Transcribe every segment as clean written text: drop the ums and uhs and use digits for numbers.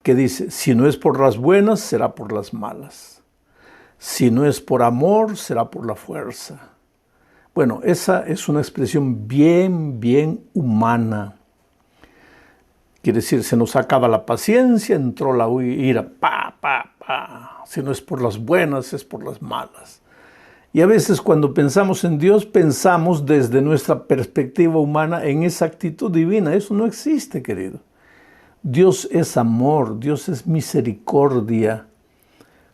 que dice, si no es por las buenas, será por las malas. Si no es por amor, será por la fuerza. Bueno, esa es una expresión bien humana. Quiere decir, se nos acaba la paciencia, entró la ira, Si no es por las buenas, es por las malas. Y a veces cuando pensamos en Dios, pensamos desde nuestra perspectiva humana en esa actitud divina. Eso no existe, querido. Dios es amor, Dios es misericordia,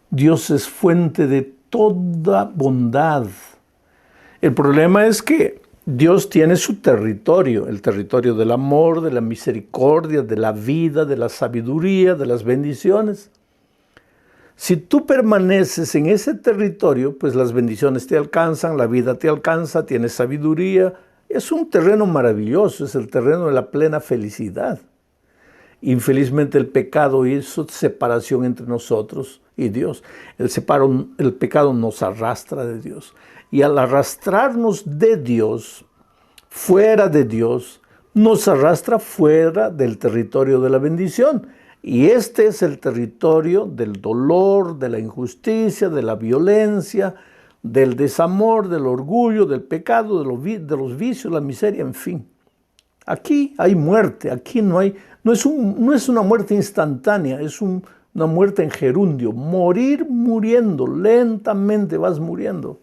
Dios es fuente de toda bondad. El problema es que Dios tiene su territorio, el territorio del amor, de la misericordia, de la vida, de la sabiduría, de las bendiciones. Si tú permaneces en ese territorio, pues las bendiciones te alcanzan, la vida te alcanza, tienes sabiduría. Es un terreno maravilloso, es el terreno de la plena felicidad. Infelizmente el pecado hizo separación entre nosotros y Dios. El pecado nos arrastra de Dios. Y al arrastrarnos de Dios, fuera de Dios, nos arrastra fuera del territorio de la bendición. Y este es el territorio del dolor, de la injusticia, de la violencia, del desamor, del orgullo, del pecado, de los vicios, la miseria, en fin. Aquí hay muerte, aquí no es una muerte instantánea, es una muerte en gerundio, morir muriendo, lentamente vas muriendo.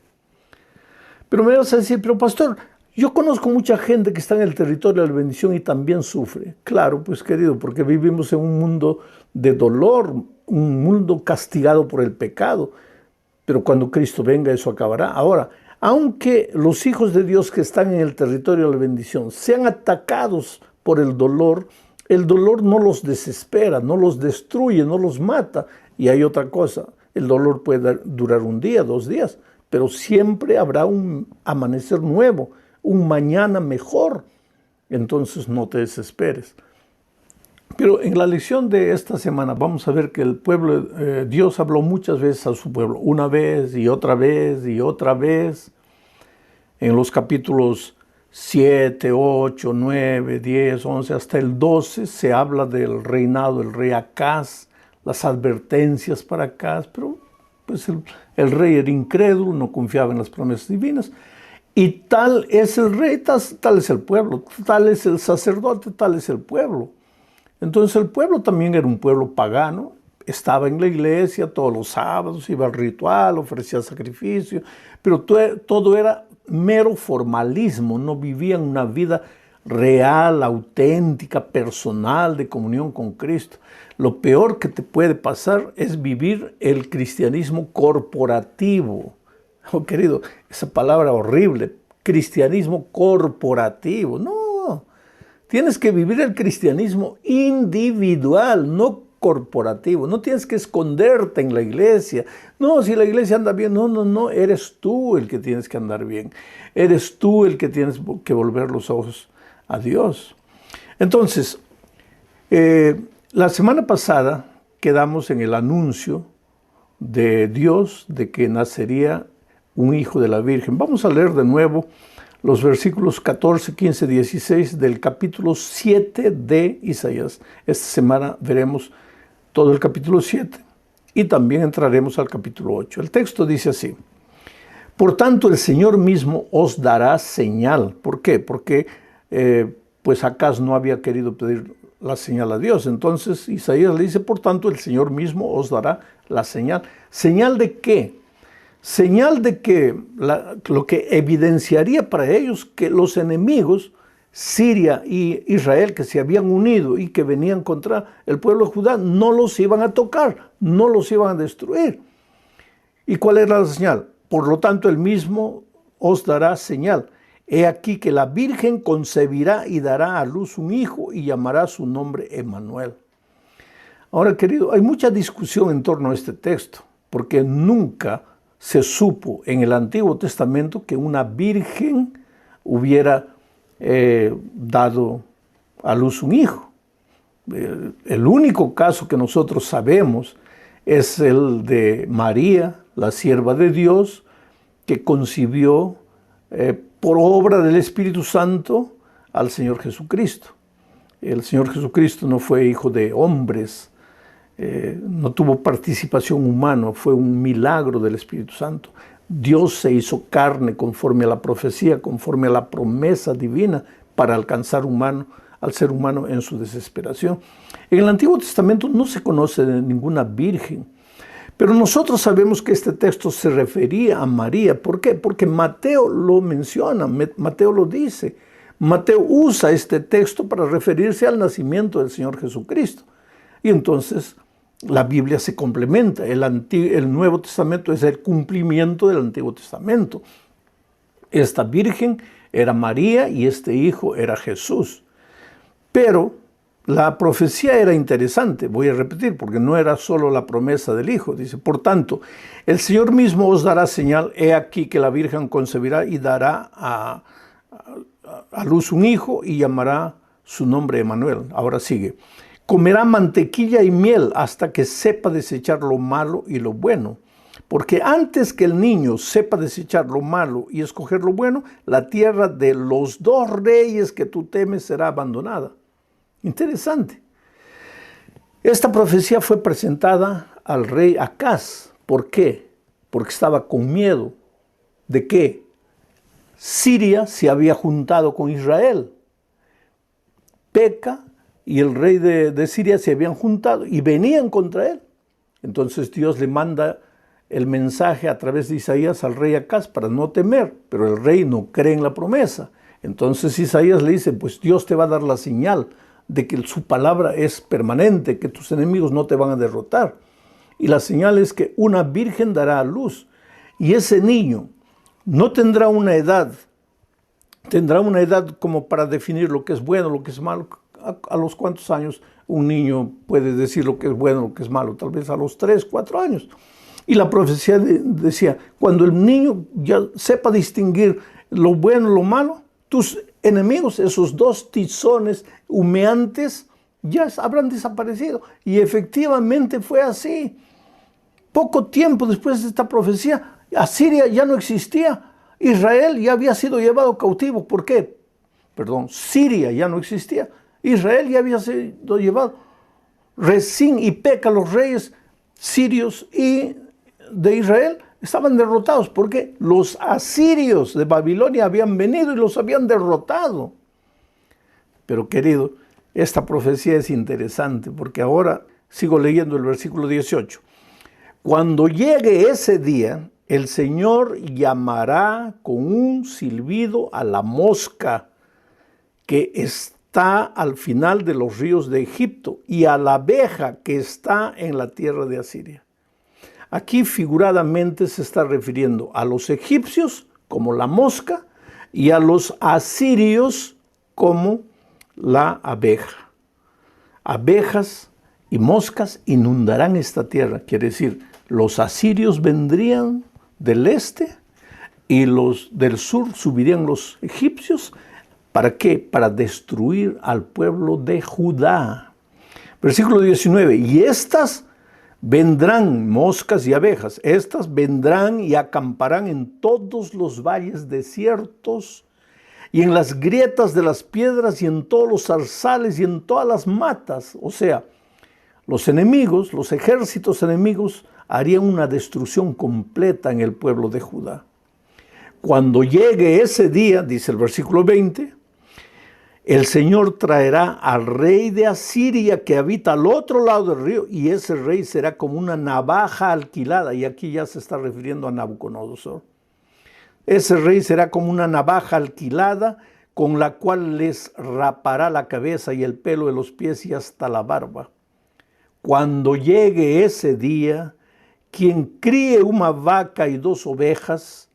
Pero me vas a decir, pero pastor, yo conozco mucha gente que está en el territorio de la bendición y también sufre. Claro, pues querido, porque vivimos en un mundo de dolor, un mundo castigado por el pecado. Pero cuando Cristo venga eso acabará. Ahora, aunque los hijos de Dios que están en el territorio de la bendición sean atacados por el dolor no los desespera, no los destruye, no los mata. Y hay otra cosa, el dolor puede durar un día, 2 días, pero siempre habrá un amanecer nuevo, un mañana mejor. Entonces no te desesperes. Pero en la lección de esta semana vamos a ver que el pueblo, Dios habló muchas veces a su pueblo, una vez y otra vez y otra vez. En los capítulos 7, 8, 9, 10, 11, hasta el 12 se habla del reinado del rey Acaz, las advertencias para Acaz, pero pues el rey era incrédulo, no confiaba en las promesas divinas. Y tal es el rey, tal es el pueblo, tal es el sacerdote, tal es el pueblo. Entonces el pueblo también era un pueblo pagano, estaba en la iglesia todos los sábados, iba al ritual, ofrecía sacrificio, pero todo era mero formalismo, no vivían una vida real, auténtica, personal, de comunión con Cristo. Lo peor que te puede pasar es vivir el cristianismo corporativo. Oh, querido, esa palabra horrible, cristianismo corporativo, no. Tienes que vivir el cristianismo individual, no corporativo. No tienes que esconderte en la iglesia. No, si la iglesia anda bien, no. Eres tú el que tienes que andar bien. Eres tú el que tienes que volver los ojos a Dios. Entonces, la semana pasada quedamos en el anuncio de Dios de que nacería un hijo de la Virgen. Vamos a leer de nuevo los versículos 14, 15, 16 del capítulo 7 de Isaías. Esta semana veremos todo el capítulo 7 y también entraremos al capítulo 8. El texto dice así: por tanto, el Señor mismo os dará señal. ¿Por qué? Porque pues Acaz no había querido pedir la señal a Dios. Entonces Isaías le dice, por tanto, el Señor mismo os dará la señal. ¿Señal de qué? Señal de que lo que evidenciaría para ellos que los enemigos, Siria y Israel, que se habían unido y que venían contra el pueblo de Judá, no los iban a tocar, no los iban a destruir. ¿Y cuál era la señal? Por lo tanto, él mismo os dará señal. He aquí que la Virgen concebirá y dará a luz un hijo y llamará su nombre Emmanuel. Ahora, querido, hay mucha discusión en torno a este texto, porque nunca se supo en el Antiguo Testamento que una virgen hubiera dado a luz un hijo. El único caso que nosotros sabemos es el de María, la sierva de Dios, que concibió por obra del Espíritu Santo al Señor Jesucristo. El Señor Jesucristo no fue hijo de hombres, no tuvo participación humana, fue un milagro del Espíritu Santo. Dios se hizo carne conforme a la profecía, conforme a la promesa divina para alcanzar al ser humano en su desesperación. En el Antiguo Testamento no se conoce de ninguna virgen, pero nosotros sabemos que este texto se refería a María. ¿Por qué? Porque Mateo lo menciona, Mateo lo dice. Mateo usa este texto para referirse al nacimiento del Señor Jesucristo. Y entonces la Biblia se complementa. El Nuevo Testamento es el cumplimiento del Antiguo Testamento. Esta virgen era María y este hijo era Jesús. Pero la profecía era interesante, voy a repetir, porque no era solo la promesa del hijo. Dice, por tanto, el Señor mismo os dará señal, he aquí que la Virgen concebirá y dará a luz un hijo y llamará su nombre Emmanuel. Ahora sigue. Comerá mantequilla y miel hasta que sepa desechar lo malo y lo bueno. Porque antes que el niño sepa desechar lo malo y escoger lo bueno, la tierra de los dos reyes que tú temes será abandonada. Interesante. Esta profecía fue presentada al rey Acaz. ¿Por qué? Porque estaba con miedo de que Siria se había juntado con Israel. Peca y el rey de Siria se habían juntado y venían contra él. Entonces Dios le manda el mensaje a través de Isaías al rey Acaz para no temer, pero el rey no cree en la promesa. Entonces Isaías le dice, pues Dios te va a dar la señal de que su palabra es permanente, que tus enemigos no te van a derrotar. Y la señal es que una virgen dará a luz. Y ese niño no tendrá una edad como para definir lo que es bueno, lo que es malo. ¿A los cuántos años un niño puede decir lo que es bueno, lo que es malo? Tal vez a los 3, 4 años. Y la profecía decía, cuando el niño ya sepa distinguir lo bueno y lo malo, tus enemigos, esos dos tizones humeantes, ya habrán desaparecido. Y efectivamente fue así. Poco tiempo después de esta profecía, Asiria ya no existía. Israel ya había sido llevado cautivo. ¿Por qué? Siria ya no existía. Israel ya había sido llevado. Rezín y Peca, los reyes sirios y de Israel, estaban derrotados porque los asirios de Babilonia habían venido y los habían derrotado. Pero querido, esta profecía es interesante porque ahora sigo leyendo el versículo 18. Cuando llegue ese día, el Señor llamará con un silbido a la mosca que está al final de los ríos de Egipto y a la abeja que está en la tierra de Asiria. Aquí figuradamente se está refiriendo a los egipcios como la mosca y a los asirios como la abeja. Abejas y moscas inundarán esta tierra. Quiere decir, los asirios vendrían del este y los del sur subirían los egipcios. ¿Para qué? Para destruir al pueblo de Judá. Versículo 19. Y estas vendrán, moscas y abejas, estas vendrán y acamparán en todos los valles desiertos y en las grietas de las piedras y en todos los zarzales y en todas las matas. O sea, los enemigos, los ejércitos enemigos harían una destrucción completa en el pueblo de Judá. Cuando llegue ese día, dice el versículo 20, el Señor traerá al rey de Asiria que habita al otro lado del río y ese rey será como una navaja alquilada. Y aquí ya se está refiriendo a Nabucodonosor. Ese rey será como una navaja alquilada con la cual les rapará la cabeza y el pelo de los pies y hasta la barba. Cuando llegue ese día, quien críe una vaca y 2 ovejas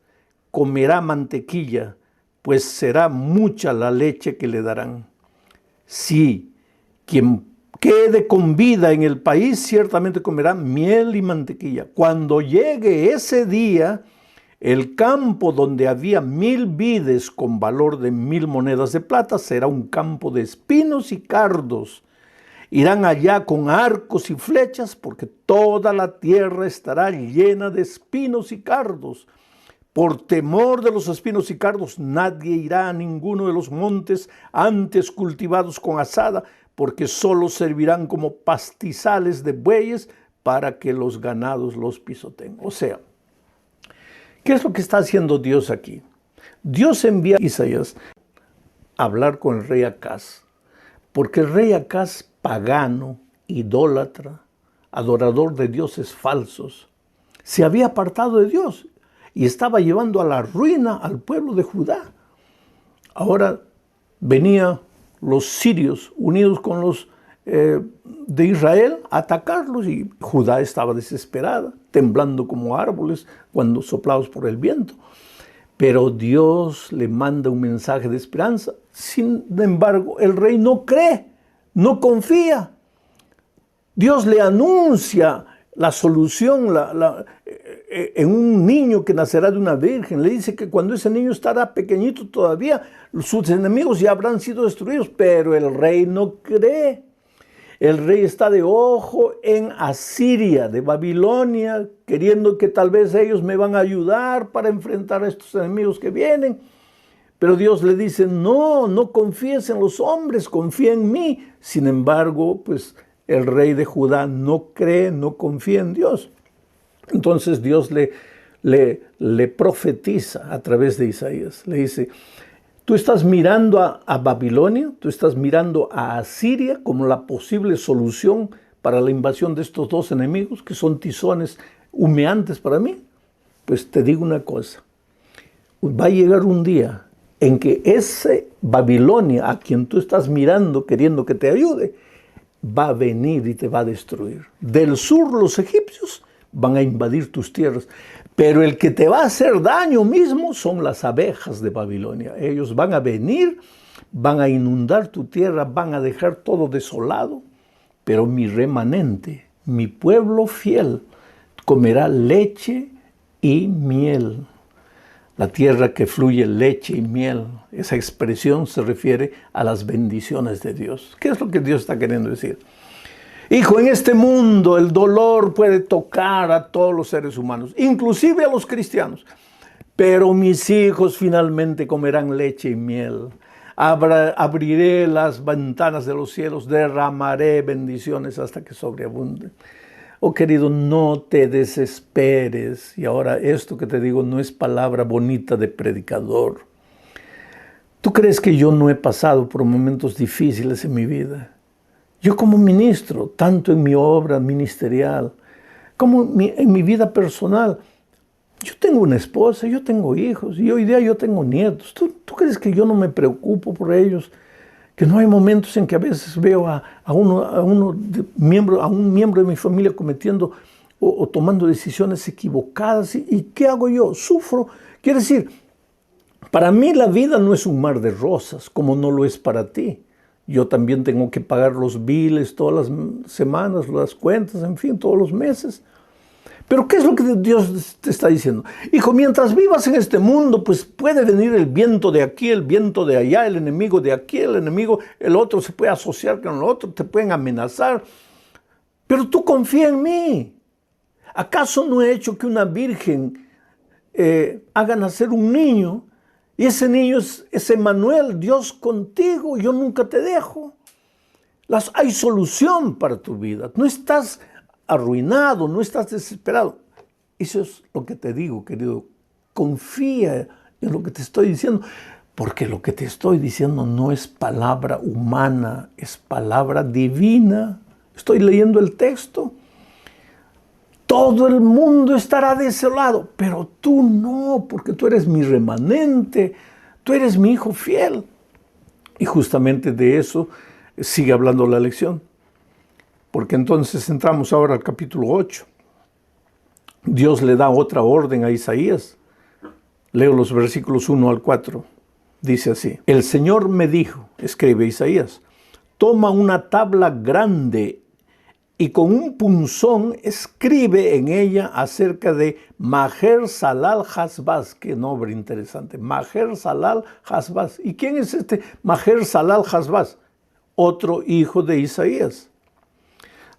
comerá mantequilla, pues será mucha la leche que le darán. Sí, quien quede con vida en el país ciertamente comerá miel y mantequilla. Cuando llegue ese día, el campo donde había 1000 vides con valor de 1000 monedas de plata será un campo de espinos y cardos. Irán allá con arcos y flechas porque toda la tierra estará llena de espinos y cardos. Por temor de los espinos y cardos, nadie irá a ninguno de los montes antes cultivados con azada, porque solo servirán como pastizales de bueyes para que los ganados los pisoteen. O sea, ¿qué es lo que está haciendo Dios aquí? Dios envía a Isaías a hablar con el rey Acaz, porque el rey Acaz, pagano, idólatra, adorador de dioses falsos, se había apartado de Dios y estaba llevando a la ruina al pueblo de Judá. Ahora venían los sirios unidos con los de Israel a atacarlos y Judá estaba desesperada, temblando como árboles cuando soplados por el viento. Pero Dios le manda un mensaje de esperanza. Sin embargo, el rey no cree, no confía. Dios le anuncia la solución en un niño que nacerá de una virgen. Le dice que cuando ese niño estará pequeñito todavía, sus enemigos ya habrán sido destruidos, pero el rey no cree. El rey está de ojo en Asiria, de Babilonia, queriendo que tal vez ellos me van a ayudar para enfrentar a estos enemigos que vienen. Pero Dios le dice, no confíes en los hombres, confía en mí. Sin embargo, pues el rey de Judá no cree, no confía en Dios. Entonces Dios le profetiza a través de Isaías. Le dice, tú estás mirando a Babilonia, tú estás mirando a Asiria como la posible solución para la invasión de estos dos enemigos que son tizones humeantes para mí. Pues te digo una cosa, va a llegar un día en que ese Babilonia a quien tú estás mirando, queriendo que te ayude, va a venir y te va a destruir. Del sur los egipcios van a invadir tus tierras, pero el que te va a hacer daño mismo son las abejas de Babilonia. Ellos van a venir, van a inundar tu tierra, van a dejar todo desolado, pero mi remanente, mi pueblo fiel, comerá leche y miel. La tierra que fluye leche y miel, esa expresión se refiere a las bendiciones de Dios. ¿Qué es lo que Dios está queriendo decir? Hijo, en este mundo el dolor puede tocar a todos los seres humanos, inclusive a los cristianos. Pero mis hijos finalmente comerán leche y miel. Abriré las ventanas de los cielos, derramaré bendiciones hasta que sobreabunden. Oh querido, no te desesperes. Y ahora esto que te digo no es palabra bonita de predicador. ¿Tú crees que yo no he pasado por momentos difíciles en mi vida? Yo como ministro, tanto en mi obra ministerial como en mi vida personal, yo tengo una esposa, yo tengo hijos y hoy día yo tengo nietos. ¿Tú crees que yo no me preocupo por ellos? Que no hay momentos en que a veces veo a un miembro de mi familia cometiendo o tomando decisiones equivocadas. ¿Y qué hago yo? Sufro. Quiere decir, para mí la vida no es un mar de rosas, como no lo es para ti. Yo también tengo que pagar los biles todas las semanas, las cuentas, en fin, todos los meses. Pero ¿qué es lo que Dios te está diciendo? Hijo, mientras vivas en este mundo, pues puede venir el viento de aquí, el viento de allá, el enemigo de aquí, el enemigo, el otro se puede asociar con el otro, te pueden amenazar. Pero tú confía en mí. ¿Acaso no he hecho que una virgen haga nacer un niño? Y ese niño es Emmanuel, Dios contigo, yo nunca te dejo. Hay solución para tu vida, no estás arruinado, no estás desesperado. Eso es lo que te digo, querido. Confía en lo que te estoy diciendo, porque lo que te estoy diciendo no es palabra humana, es palabra divina. Estoy leyendo el texto. Todo el mundo estará desolado, pero tú no, porque tú eres mi remanente, tú eres mi hijo fiel. Y justamente de eso sigue hablando la lección. Porque entonces entramos ahora al capítulo 8. Dios le da otra orden a Isaías. Leo los versículos 1 al 4. Dice así: el Señor me dijo, escribe Isaías, toma una tabla grande y con un punzón escribe en ella acerca de Maher-Salal-Hasbaz. Qué nombre interesante, Maher-Salal-Hasbaz. ¿Y quién es este Maher-Salal-Hasbaz? Otro hijo de Isaías.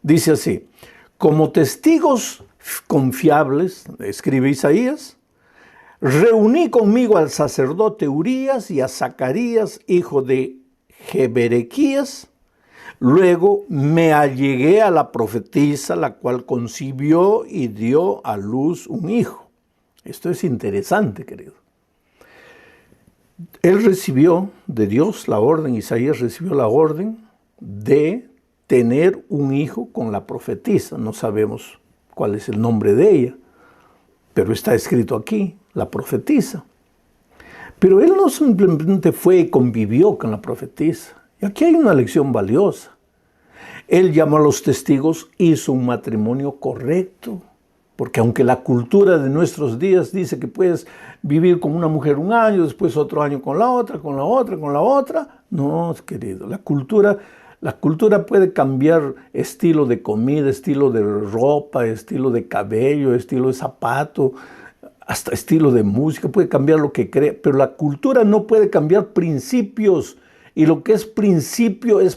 Dice así: como testigos confiables, escribe Isaías, reuní conmigo al sacerdote Urías y a Zacarías, hijo de Jeberequías, Luego me allegué a la profetisa, la cual concibió y dio a luz un hijo. Esto es interesante, querido. Él recibió de Dios la orden, Isaías recibió la orden de tener un hijo con la profetisa. No sabemos cuál es el nombre de ella, pero está escrito aquí, la profetisa. Pero él no simplemente fue y convivió con la profetisa. Y aquí hay una lección valiosa. Él llamó a los testigos, hizo un matrimonio correcto. Porque aunque la cultura de nuestros días dice que puedes vivir con una mujer un año, después otro año con la otra, con la otra, con la otra. No, querido, la cultura puede cambiar estilo de comida, estilo de ropa, estilo de cabello, estilo de zapato, hasta estilo de música, puede cambiar lo que cree, pero la cultura no puede cambiar principios. Y lo que es principio, y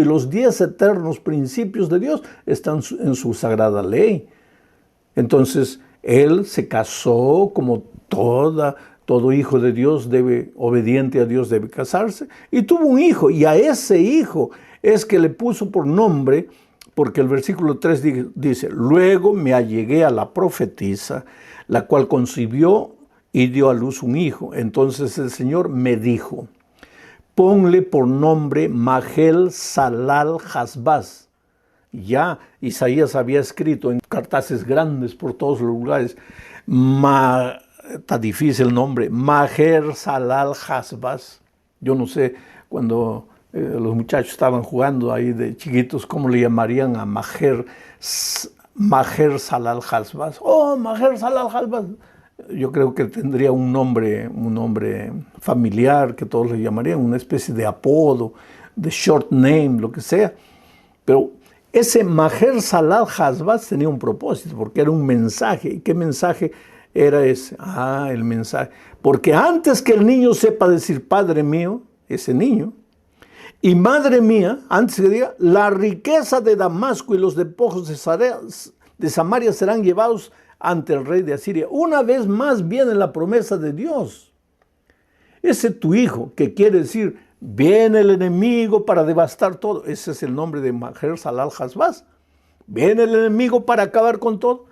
los 10 eternos principios de Dios están en su sagrada ley. Entonces, él se casó como todo hijo de Dios obediente a Dios debe casarse, y tuvo un hijo, y a ese hijo es que le puso por nombre, porque el versículo 3 dice, luego me allegué a la profetisa, la cual concibió y dio a luz un hijo. Entonces el Señor me dijo, ponle por nombre Maher-Shalal-Hash-Baz. Ya Isaías había escrito en cartaces grandes por todos los lugares, está difícil el nombre, Maher-Shalal-Hash-Baz. Yo no sé, cuando los muchachos estaban jugando ahí de chiquitos, ¿cómo le llamarían a Maher-Shalal-Hash-Baz? Oh, Maher-Shalal-Hash-Baz. Yo creo que tendría un nombre familiar que todos le llamarían, una especie de apodo, de short name, lo que sea. Pero ese Maher-Shalal-Hash-Baz tenía un propósito, porque era un mensaje. ¿Y qué mensaje era ese? El mensaje. Porque antes que el niño sepa decir Padre mío, ese niño, y Madre mía, antes que diga, la riqueza de Damasco y los despojos de Samaria serán llevados ante el rey de Asiria. Una vez más viene la promesa de Dios. Ese tu hijo, que quiere decir, viene el enemigo para devastar todo. Ese es el nombre de Maher-Shalal-Hash-Baz. Viene el enemigo para acabar con todo.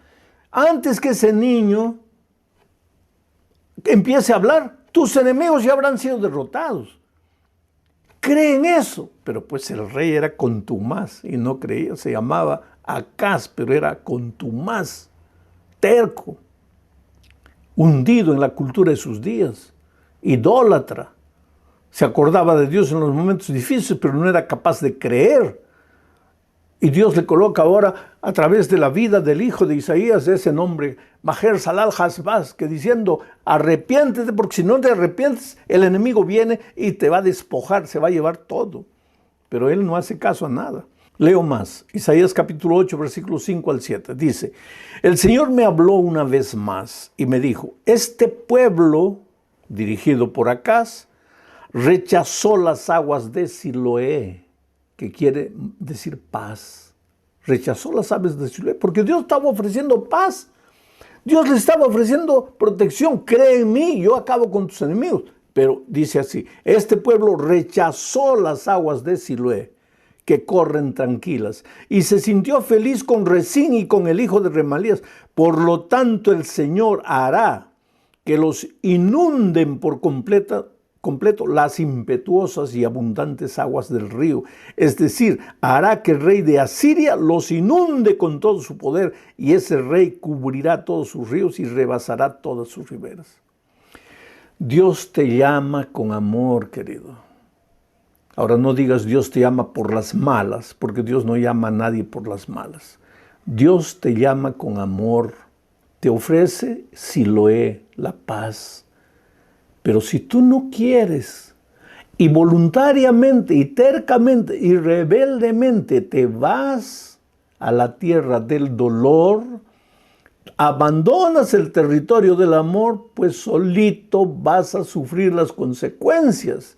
Antes que ese niño empiece a hablar, tus enemigos ya habrán sido derrotados. Cree en eso. Pero pues el rey era contumaz y no creía. Se llamaba Acaz, pero era contumaz, terco, hundido en la cultura de sus días, idólatra. Se acordaba de Dios en los momentos difíciles, pero no era capaz de creer. Y Dios le coloca ahora, a través de la vida del hijo de Isaías, ese nombre, Maher-Shalal-Hash-Baz, que diciendo, arrepiéntete, porque si no te arrepientes, el enemigo viene y te va a despojar, se va a llevar todo. Pero él no hace caso a nada. Leo más, Isaías capítulo 8, versículos 5 al 7, dice, el Señor me habló una vez más y me dijo, este pueblo, dirigido por Acaz, rechazó las aguas de Siloé, que quiere decir paz. Rechazó las aguas de Siloé, porque Dios estaba ofreciendo paz. Dios le estaba ofreciendo protección. Cree en mí, yo acabo con tus enemigos. Pero dice así, este pueblo rechazó las aguas de Siloé, que corren tranquilas, y se sintió feliz con Rezín y con el hijo de Remalías. Por lo tanto, el Señor hará que los inunden por completo las impetuosas y abundantes aguas del río. Es decir, hará que el rey de Asiria los inunde con todo su poder, y ese rey cubrirá todos sus ríos y rebasará todas sus riberas. Dios te llama con amor, querido. Ahora no digas Dios te llama por las malas, porque Dios no llama a nadie por las malas. Dios te llama con amor, te ofrece Siloé, la paz. Pero si tú no quieres, y voluntariamente, y tercamente, y rebeldemente te vas a la tierra del dolor, abandonas el territorio del amor, pues solito vas a sufrir las consecuencias.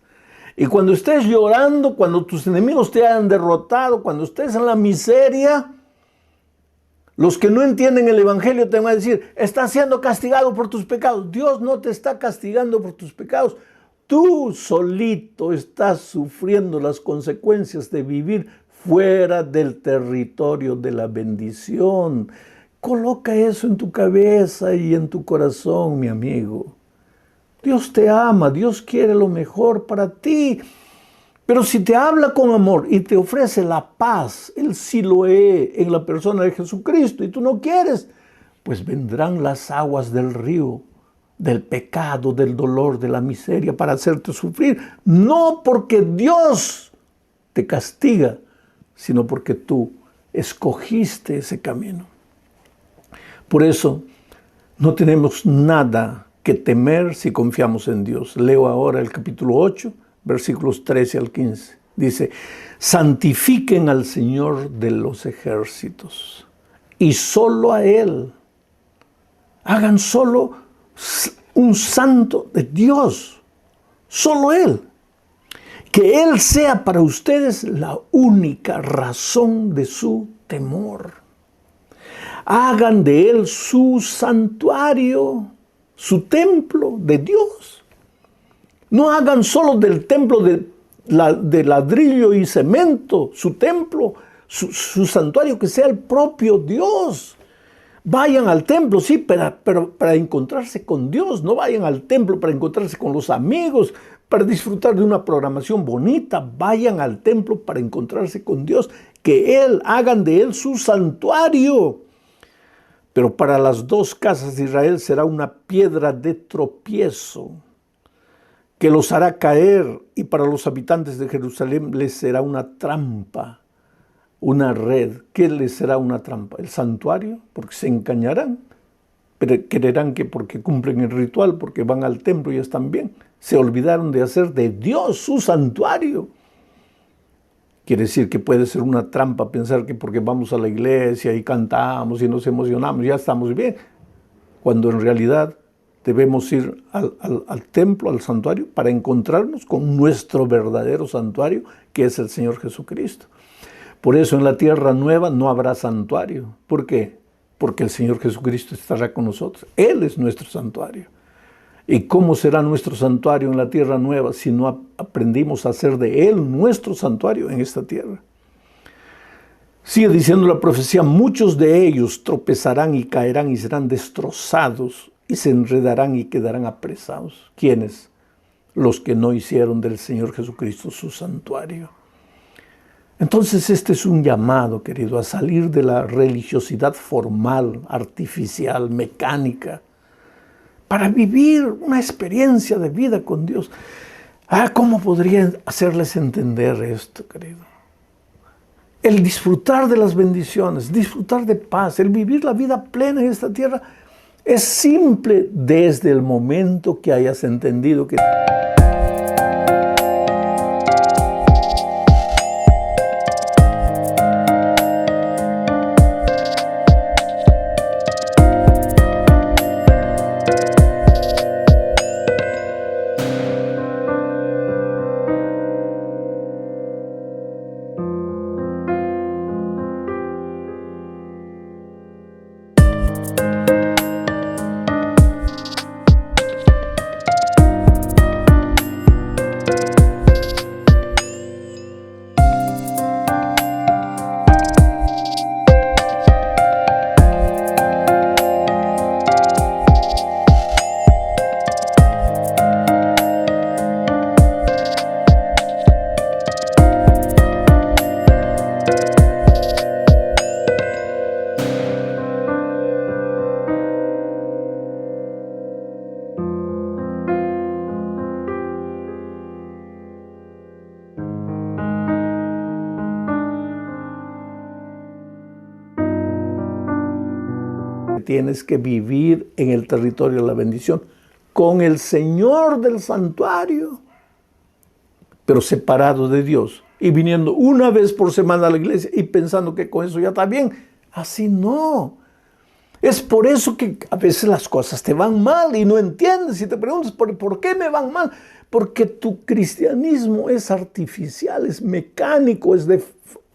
Y cuando estés llorando, cuando tus enemigos te hayan derrotado, cuando estés en la miseria, los que no entienden el evangelio te van a decir, estás siendo castigado por tus pecados. Dios no te está castigando por tus pecados. tú solito estás sufriendo las consecuencias de vivir fuera del territorio de la bendición. Coloca eso en tu cabeza y en tu corazón, mi amigo. Dios te ama, Dios quiere lo mejor para ti. Pero si te habla con amor y te ofrece la paz, el Siloé en la persona de Jesucristo, y tú no quieres, pues vendrán las aguas del río, del pecado, del dolor, de la miseria, para hacerte sufrir. No porque Dios te castiga, sino porque tú escogiste ese camino. Por eso no tenemos nada que temer si confiamos en Dios. Leo ahora el capítulo 8, versículos 13 al 15. Dice, santifiquen al Señor de los ejércitos y solo a Él. Hagan solo un santo de Dios, solo Él. Que Él sea para ustedes la única razón de su temor. Hagan de Él su santuario, su templo de Dios. No hagan solo del templo de ladrillo y cemento, su templo, su santuario, que sea el propio Dios. Vayan al templo, sí, pero para encontrarse con Dios. No vayan al templo para encontrarse con los amigos, para disfrutar de una programación bonita. Vayan al templo para encontrarse con Dios. Que hagan de Él su santuario. Pero para las dos casas de Israel será una piedra de tropiezo que los hará caer, y para los habitantes de Jerusalén les será una trampa, una red. ¿Qué les será una trampa? El santuario, porque se engañarán, pero creerán que porque cumplen el ritual, porque van al templo y están bien, se olvidaron de hacer de Dios su santuario. Quiere decir que puede ser una trampa pensar que porque vamos a la iglesia y cantamos y nos emocionamos, ya estamos bien, cuando en realidad debemos ir al templo, al santuario, para encontrarnos con nuestro verdadero santuario, que es el Señor Jesucristo. Por eso en la tierra nueva no habrá santuario. ¿Por qué? Porque el Señor Jesucristo estará con nosotros. Él es nuestro santuario. ¿Y cómo será nuestro santuario en la tierra nueva si no aprendimos a hacer de Él nuestro santuario en esta tierra? Sigue diciendo la profecía, muchos de ellos tropezarán y caerán y serán destrozados y se enredarán y quedarán apresados. ¿Quiénes? Los que no hicieron del Señor Jesucristo su santuario. Entonces este es un llamado, querido, a salir de la religiosidad formal, artificial, mecánica, para vivir una experiencia de vida con Dios. ¿Cómo podría hacerles entender esto, querido? El disfrutar de las bendiciones, disfrutar de paz, el vivir la vida plena en esta tierra, es simple desde el momento que hayas entendido que... Tienes que vivir en el territorio de la bendición con el Señor del santuario, pero separado de Dios y viniendo una vez por semana a la iglesia y pensando que con eso ya está bien. Así no. Es por eso que a veces las cosas te van mal y no entiendes y te preguntas, ¿por qué me van mal? Porque tu cristianismo es artificial, es mecánico, es de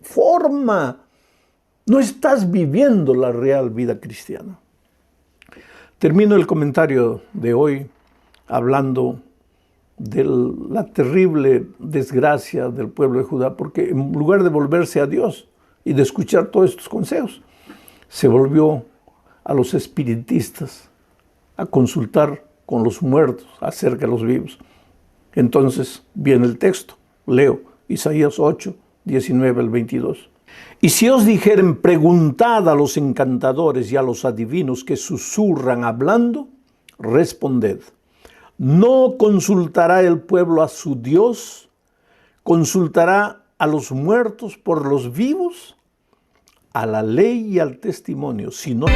forma. No estás viviendo la real vida cristiana. Termino el comentario de hoy hablando de la terrible desgracia del pueblo de Judá, porque en lugar de volverse a Dios y de escuchar todos estos consejos, se volvió a los espiritistas, a consultar con los muertos acerca de los vivos. Entonces viene el texto, leo Isaías 8, 19 al 22. Y si os dijeren, preguntad a los encantadores y a los adivinos que susurran hablando, responded, ¿no consultará el pueblo a su Dios? ¿Consultará a los muertos por los vivos? A la ley y al testimonio, si no...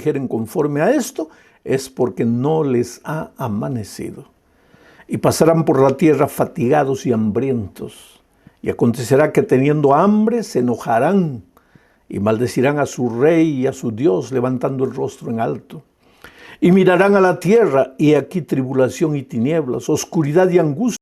dijeren conforme a esto, es porque no les ha amanecido. Y pasarán por la tierra fatigados y hambrientos. Y acontecerá que teniendo hambre se enojarán y maldecirán a su rey y a su Dios, levantando el rostro en alto. Y mirarán a la tierra, y aquí tribulación y tinieblas, oscuridad y angustia.